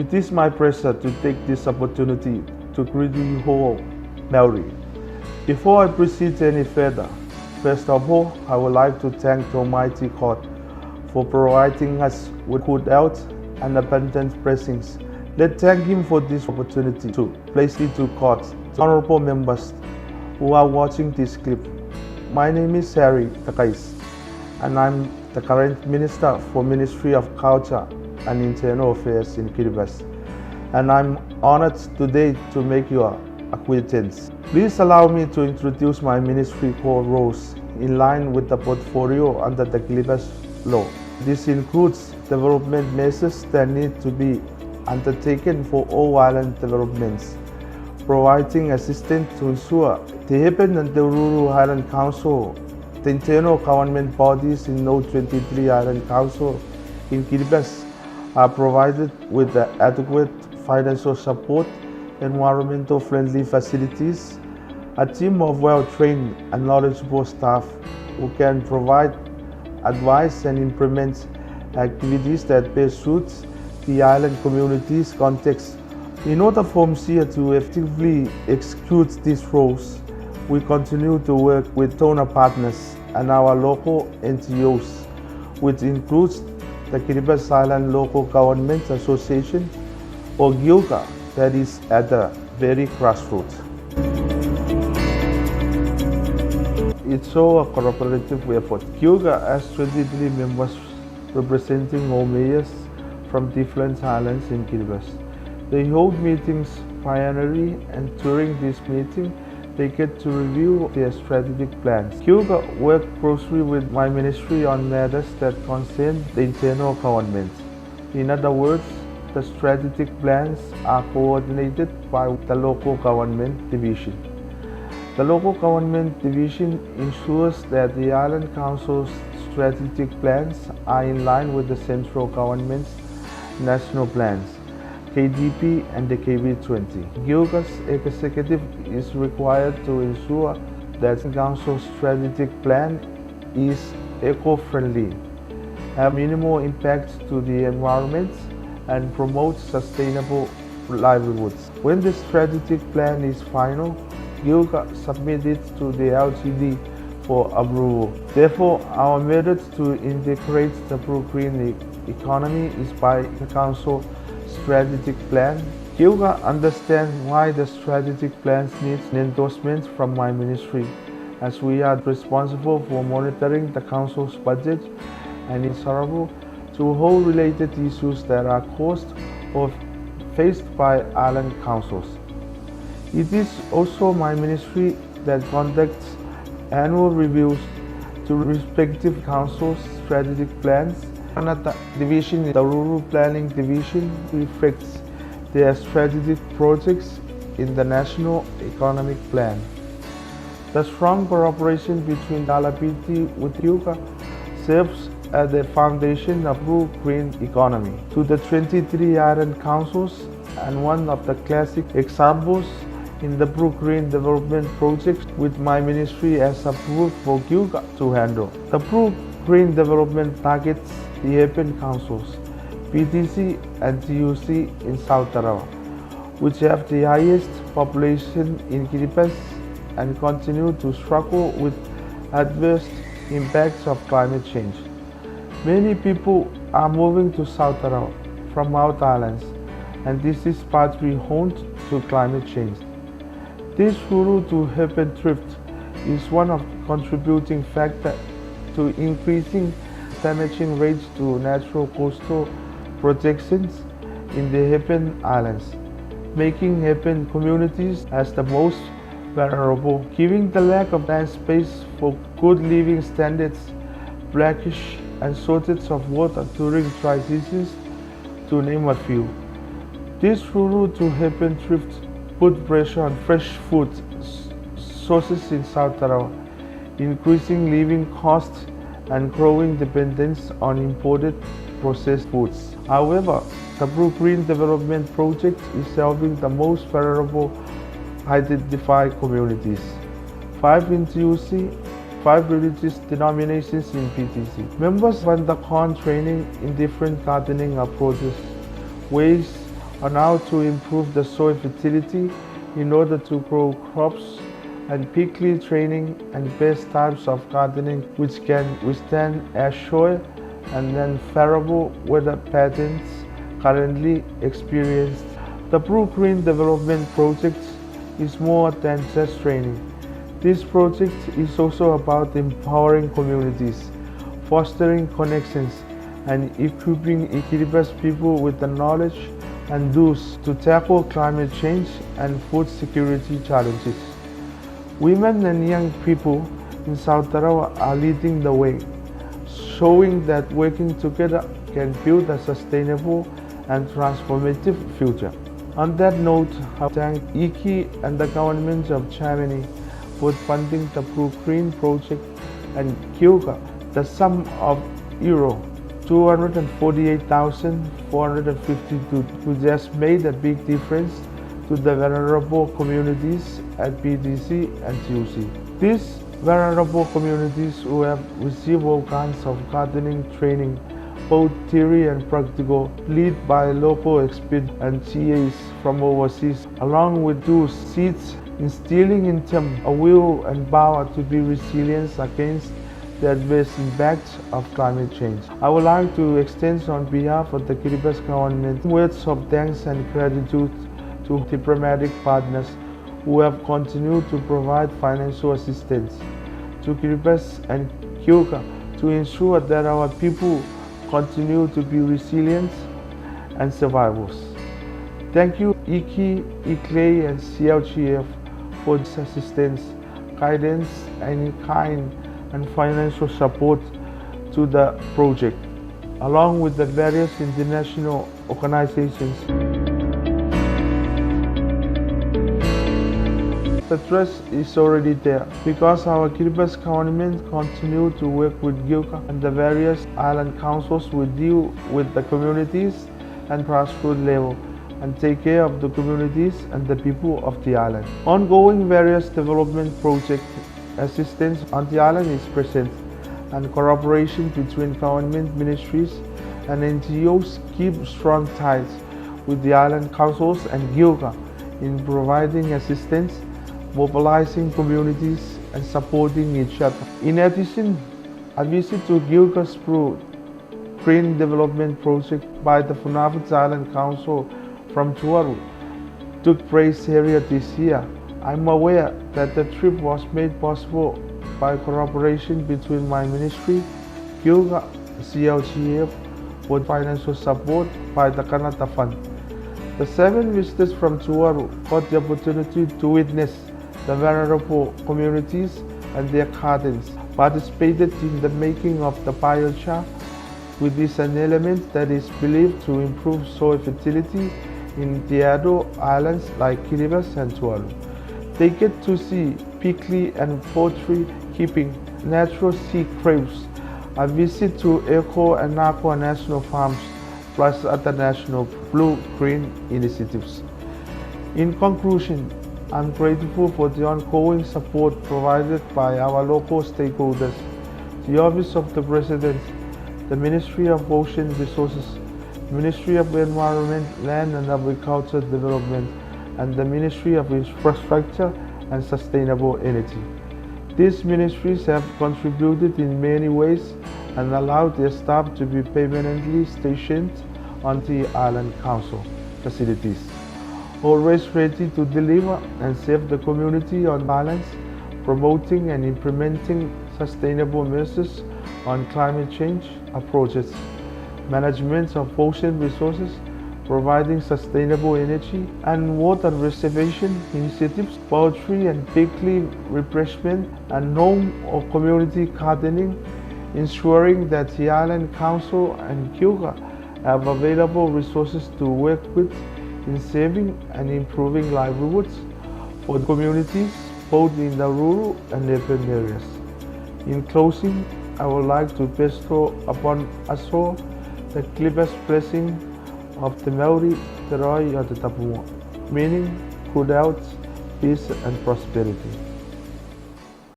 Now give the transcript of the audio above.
It is my pleasure to take this opportunity to greet you all, Mary. Before I proceed any further, first of all, I would like to thank the Almighty God for providing us with good health and abundant blessings. Let's thank Him for this opportunity to place it to God. Honorable members who are watching this clip, my name is Harry Tekaiti, and I'm the current Minister for Ministry of Culture and Internal Affairs in Kiribati, and I'm honored today to make your acquaintance. Please allow me to introduce my ministry core roles in line with the portfolio under the KILGA law. This includes development measures that need to be undertaken for all island developments, providing assistance to ensure the Hepburn and the Rural Island Council, the internal government bodies in all 23 Island Council in Kiribati are provided with the adequate financial support, environmental friendly facilities, a team of well-trained and knowledgeable staff who can provide advice and implement activities that best suits the island community's context. In order for MCA to effectively execute these roles, we continue to work with donor partners and our local NGOs, which includes the Kiribati Island Local Government Association, or KILGA, that is at the very grassroots. It's all a cooperative effort. KILGA has 23 members representing all mayors from different islands in Kiribati. They hold meetings biannually, and during this meeting, they get to review their strategic plans. KILGA works closely with my ministry on matters that concern the internal government. In other words, the strategic plans are coordinated by the local government division. The local government division ensures that the Island Council's strategic plans are in line with the central government's national plans, KDP and the KB20. KILGA's executive is required to ensure that the Council's strategic plan is eco-friendly, have minimal impact to the environment, and promotes sustainable livelihoods. When the strategic plan is final, KILGA submits it to the LGD for approval. Therefore, our method to integrate the blue-green economy is by the Council strategic plan. KILGA understands why the strategic plans needs an endorsement from my ministry, as we are responsible for monitoring the Council's budget and is answerable to all related issues that are caused or faced by island councils. It is also my ministry that conducts annual reviews to respective councils' strategic plans. Another division, the Rural Planning Division, reflects their strategic projects in the National Economic Plan. The strong cooperation between LPT with KILGA serves as the foundation of blue-green economy to the 23 island councils, and one of the classic examples in the blue-green development project with my ministry has approved for KILGA to handle. The blue-green development targets the Hepburn councils, PTC and TUC in South Tarawa, which have the highest population in Kiribati and continue to struggle with adverse impacts of climate change. Many people are moving to South Tarawa from out islands, and this is partly owed to climate change. This rural to Hepburn drift is one of the contributing factors to increasing damaging rates to natural coastal projections in the Hepburn Islands, making Hepburn communities as the most vulnerable, given the lack of land space for good living standards, brackish and shortage of water during dry seasons, to name a few. This rural to Hepburn drift put pressure on fresh food sources in South Tarawa, increasing living costs and growing dependence on imported processed foods. However, the blue-green development project is helping the most vulnerable identified communities, 5 in TUC, 5 religious denominations in PTC. Members undergone training in different gardening approaches, ways on how to improve the soil fertility in order to grow crops, and PICLEI training and best types of gardening which can withstand ash soil and unfavorable weather patterns currently experienced. The Blue Green Development Project is more than just training. This project is also about empowering communities, fostering connections, and equipping Kiribati people with the knowledge and tools to tackle climate change and food security challenges. Women and young people in South Tarawa are leading the way, showing that working together can build a sustainable and transformative future. On that note, I thank ICLEI and the government of Germany for funding the Blue Green project, and KILGA the sum of euro 248,452, which has made a big difference to the vulnerable communities at BDC and TUC. These vulnerable communities who have received all kinds of gardening training, both theory and practical, led by local experts and TAs from overseas, along with those seeds, instilling in them a will and power to be resilient against the adverse impacts of climate change. I would like to extend on behalf of the Kiribati government words of thanks and gratitude to diplomatic partners who have continued to provide financial assistance to Kiribati and KILGA to ensure that our people continue to be resilient and survivors. Thank you ICLEI and CLGF for this assistance, guidance, and kind and financial support to the project, along with the various international organizations. The trust is already there because our Kiribati government continue to work with KILGA and the various island councils will deal with the communities and grassroots level and take care of the communities and the people of the island. Ongoing various development project assistance on the island is present, and cooperation between government ministries and NGOs keep strong ties with the island councils and KILGA in providing assistance, mobilizing communities, and supporting each other. In addition, a visit to KILGA's Blue Green Development Project by the Funafit Island Council from Tuvalu took place earlier this year. I'm aware that the trip was made possible by cooperation between my ministry, KILGA, CLGF, with financial support by the Kanata Fund. The 7 visitors from Tuvalu got the opportunity to witness the vulnerable communities and their gardens, participated in the making of the biochar, which is an element that is believed to improve soil fertility in the other islands like Kiribati and Tuvalu. They get to see PICLEI and poultry keeping, natural sea crabs, a visit to Eco and Aqua National Farms, plus other national blue-green initiatives. In conclusion, I'm grateful for the ongoing support provided by our local stakeholders, the Office of the President, the Ministry of Ocean Resources, Ministry of Environment, Land and Agriculture Development, and the Ministry of Infrastructure and Sustainable Energy. These ministries have contributed in many ways and allowed their staff to be permanently stationed on the Island Council facilities, always ready to deliver and serve the community on islands, promoting and implementing sustainable measures on climate change approaches, management of ocean resources, providing sustainable energy and water reservation initiatives, poultry and PICLEI refreshment, and home or community gardening, ensuring that the Island Council and KILGA have available resources to work with in saving and improving livelihoods for the communities both in the rural and urban areas. In closing, I would like to bestow upon us all the clearest blessing of the Maori Te Roi o Te Tapua, meaning good health, peace and prosperity.